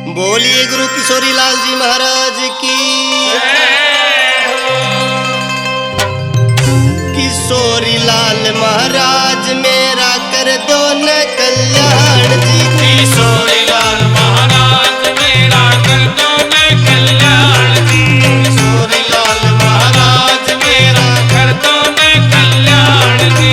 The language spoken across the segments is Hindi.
बोलिए गुरु किशोरी लाल जी महाराज की। किशोरी लाल महाराज मेरा कर दो न कल्याण जी। किशोरी लाल महाराज मेरा कर दो न कल्याण जी। किशोरी लाल महाराज मेरा कर दो न कल्याण जी।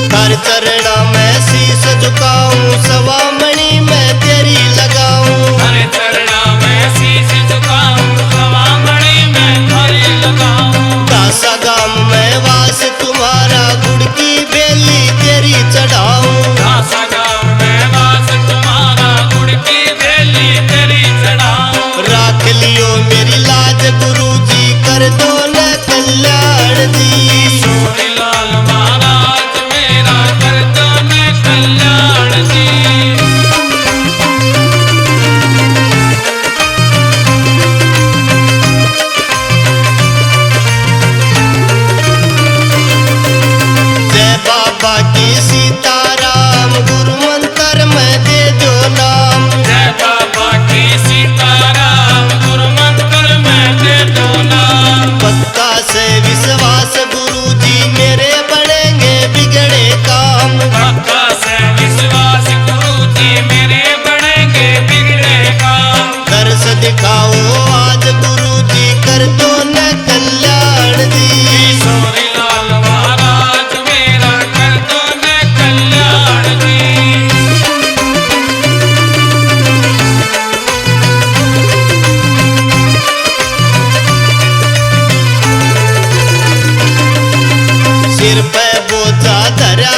हर चरणा में शीश झुकाऊं, सवा मणि में तेरी लगाऊं। हर चरणा में शीश झुकाऊं, सवा मणि में तेरी लगाऊं। दासा गाम में वास तुम्हारा, गुड़ की बेली तेरी चढ़ाऊं। दासा गाँव में वास तुम्हारा, गुड़ की बेली तेरी चढ़ाऊं। राख लियो मेरी लाज गुरु जी, कर दो न कल्याण जी। किशोरी लाल महाराज मेरा कर दो न कल्याण जी। जय बाबा की सीताराम, गुरु मंत्र में दे दो नाम। जय बाबा की सीताराम, गुरु मंत्र में दे दो नाम। पक्का से विश्वास गुरु जी, मेरे बनेंगे बिगड़े काम। पक्का से विश्वास गुरु जी, मेरे बनेंगे बिगड़े काम। दर्श दिखाओ आज गुरु जी, कर दो न कल्याण जी। किशोरी लाल महाराज मेरा कर दो न कल्याण जी। सिर पे बोझा धरा